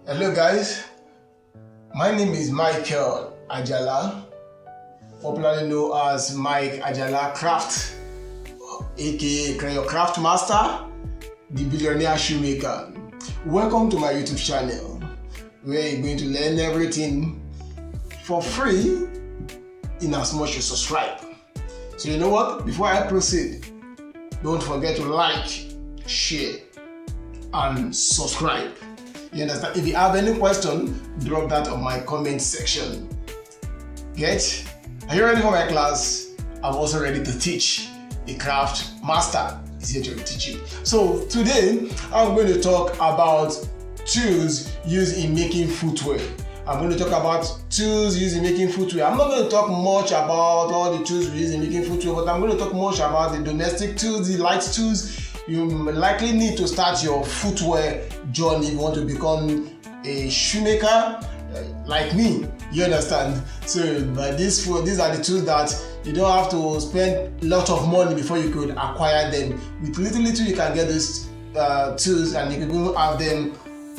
Hello guys, my name is Michael Ajala, popularly known as Mike Ajala Craft, aka your craft master, the billionaire shoemaker. Welcome to my YouTube channel, where you're going to learn everything for free in as much as you subscribe. So you know what? Before I proceed, don't forget to like, share, and subscribe. You understand? If you have any question, drop that on my comment section. Get? Are you ready for my class? I'm also ready to teach. The craft master is here to teach you. So today, I'm going to talk about tools used in making footwear. I'm going to talk about tools used in making footwear. I'm not going to talk much about all the tools we use in making footwear, but I'm going to talk much about the domestic tools, the light tools. You likely need to start your footwear journey if you want to become a shoemaker like me. You understand? So these are the tools that you don't have to spend a lot of money before you could acquire them. With little you can get these tools, and you can even have them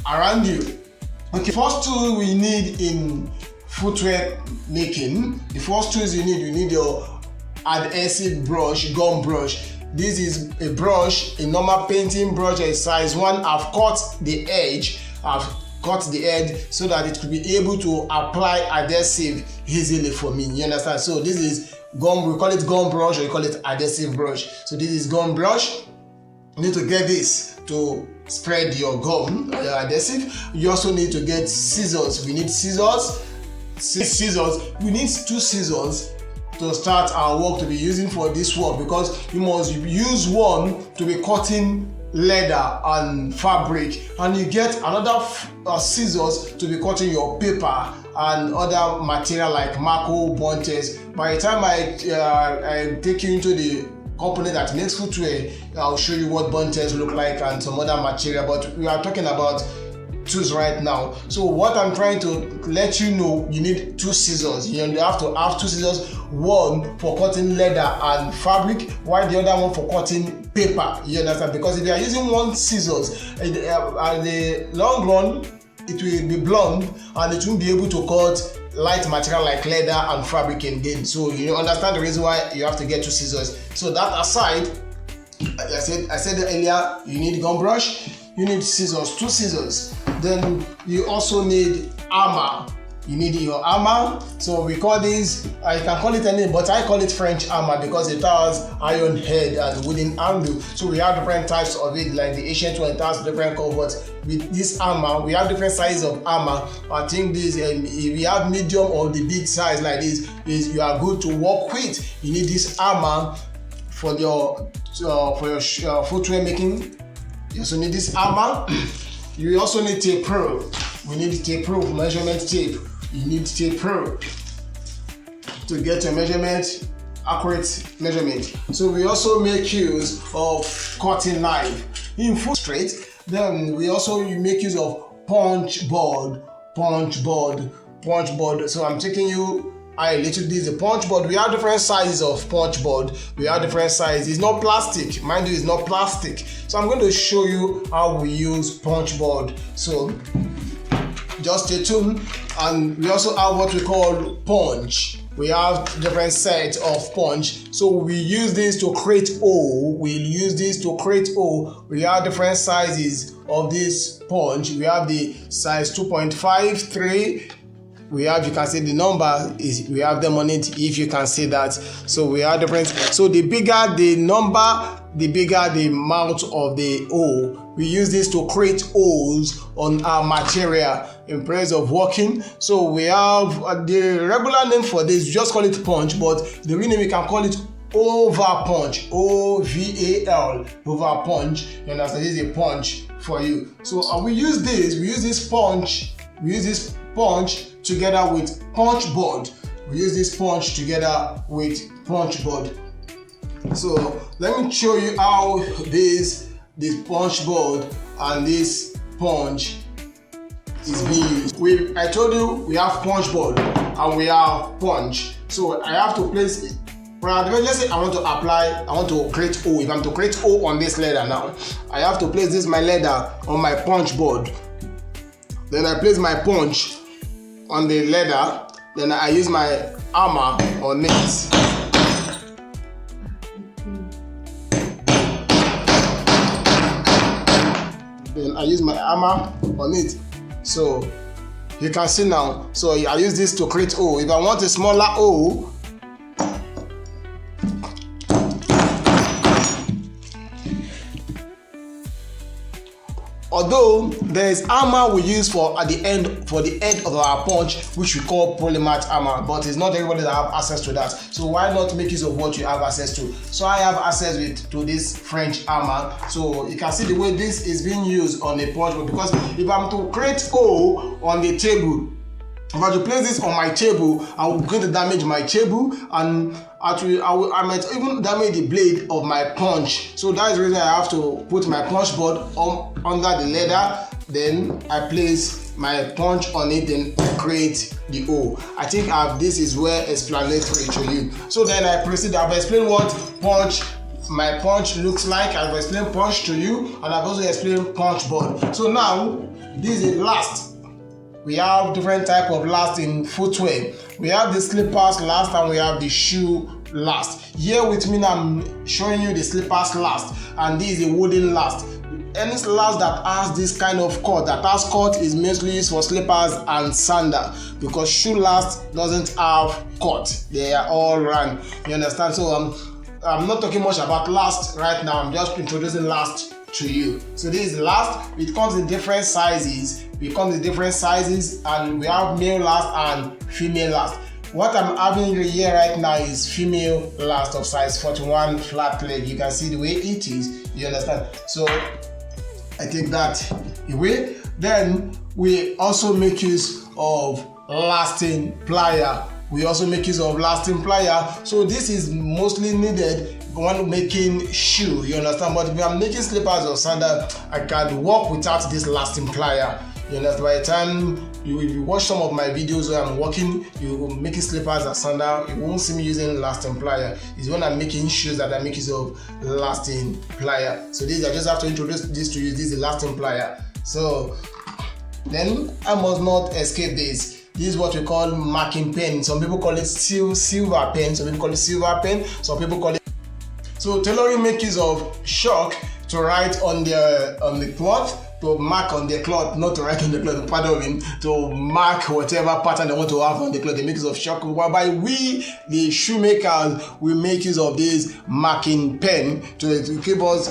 around you. Okay, first tool we need in footwear making. The first tools you need your adhesive brush, gum brush. This is a brush, a normal painting brush, a size 1. I've cut the edge. So that it could be able to apply adhesive easily for me. You understand? So this is gum, we call it gum brush, or you call it adhesive brush. So this is gum brush. You need to get this to spread your gum, your adhesive. You also need to get scissors. We need scissors. We need 2 scissors to start our work, to be using for this work, because you must use one to be cutting leather and fabric, and you get another scissors to be cutting your paper and other material like marco, bunches. By the time I take you into the company that makes footwear, I'll show you what bunches look like and some other material, but we are talking about tools right now. So what I'm trying to let you know, you need 2 scissors. You have to have 2 scissors, one for cutting leather and fabric, while the other one for cutting paper. You understand? Because if you are using one scissors, at the long run, it will be blunt and it won't be able to cut light material like leather and fabric again. So you understand the reason why you have to get 2 scissors. So that aside, I said earlier, you need gum brush, you need scissors, 2 scissors. Then you also need hammer. You need your hammer. So we call this, I can call it any, but I call it French hammer because it has iron head and wooden handle. So we have different types of it, like the ancient one, it has different covers. With this hammer, we have different sizes of hammer. I think this, if you have medium or the big size like this, you are good to work with. You need this hammer for your footwear making. You also need this hammer. You also need tape rule. We need tape rule, measurement tape. You need tape rule to get your measurement, accurate measurement. So we also make use of cutting knife. In foot straight, then we also make use of punch board. So I'm taking you this is a punch board. We have different sizes of punch board. We have different sizes. It's not plastic, mind you, it's not plastic. So I'm going to show you how we use punch board. So just stay tuned. And we also have what we call punch. We have different sets of punch. So we use this to create hole. We have different sizes of this punch. We have the size 2.5, 3. We have, you can see the number is, we have them on it, if you can see that. So we have different, so the bigger the number, the bigger the mouth of the hole. We use this to create holes on our material in place of working. So we have the regular name for this, just call it punch, but the real name we can call it over punch, OVAL, over punch. You understand? This is a punch for you. So we use this punch together with punch board. We use this punch together with punch board. So let me show you how this punch board and this punch is being used. I told you we have punch board and we have punch. So I have to place it. Let's say I want to create hole. If I'm to create hole on this leather now, I have to place my leather on my punch board. Then I place my punch on the leather. Then I use my hammer on it. Then I use my hammer on it. So you can see now. So I use this to create hole. If I want a smaller hole, although there is hammer we use for the end of our punch, which we call polymer hammer, but it's not everybody that have access to that. So why not make use of what you have access to? So I have access to this French hammer. So you can see the way this is being used on a punch board, because if I'm to create hole on the table, if I to place this on my table, I will going to damage my table, and actually I might even damage the blade of my punch. So that is the reason I have to put my punch board under the leather. Then I place my punch on it and create the hole. I think this is well explanatory to you. So then I proceed. I've explained what my punch looks like. I've explained punch to you, and I've also explained punch board. So now this is last. We have different type of last in footwear. We have the slippers last and we have the shoe last. Here with me now, I'm showing you the slippers last, and this is a wooden last. Any last that has this kind of cut, that has cut, is mostly used for slippers and sandal, because shoe last doesn't have cut. They are all round. You understand? So I'm not talking much about last right now. I'm just introducing last to you. So this is last. It comes in different sizes. And we have male last and female last. What I'm having here right now is female last of size 41 flat leg. You can see the way it is. You understand? So I take that away. Then we also make use of lasting plier. So this is mostly needed when making shoe, you understand? But if I'm making slippers or sandal, I can work without this lasting plier. You understand? By the time you watch some of my videos where I'm working, you making slippers or sandal, you won't see me using lasting plier. It's when I'm making shoes that I make use of lasting plier. So this, I just have to introduce this to you. This is a lasting plier. So then I must not escape this. This is what we call marking pen. Some people call it silver pen. Some people call it silver pen. Some people call it. So tailoring makes use of chalk to write on the cloth, to mark on the cloth, not to write on the cloth, pardon me, to mark whatever pattern they want to have on the cloth. They make use of chalk, whereby we, the shoemakers, we make use of this marking pen to give us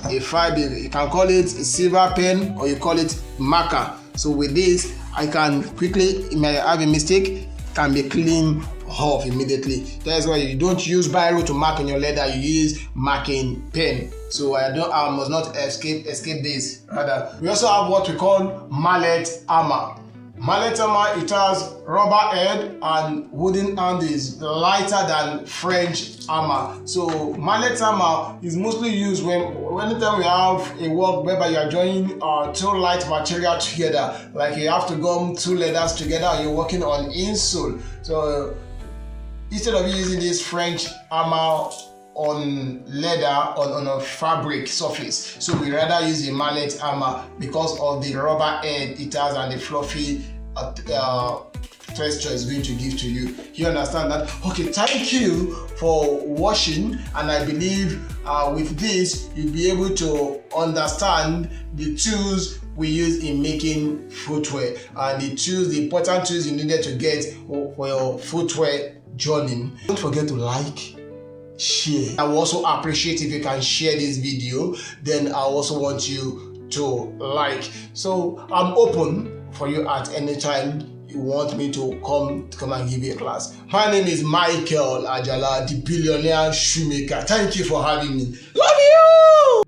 a fiber. You can call it a silver pen or you call it marker. So with this, I can quickly, if I have a mistake, can be cleaned off immediately. That's why you don't use biro to mark on your leather, you use marking pen. So I must not escape this. Rather, we also have what we call mallet hammer. Mallet hammer, it has rubber head and wooden handles, lighter than French hammer. So mallet hammer is mostly used anytime we have a work whereby you are joining two light material together, like you have to gum two leathers together and you're working on insole. So instead of using this French hammer on leather, on a fabric surface, so we rather use a mallet hammer because of the rubber head it has and the fluffy texture is going to give to you. You understand that? Okay, thank you for watching, and I believe with this you'll be able to understand the tools we use in making footwear and the important tools you needed to get for your footwear journey. Don't forget to like, share. I will also appreciate if you can share this video. Then I also want you to like. So I'm open for you at any time you want me to come and give you a class. My name is Michael Ajala, the billionaire shoemaker. Thank you for having me. Love you.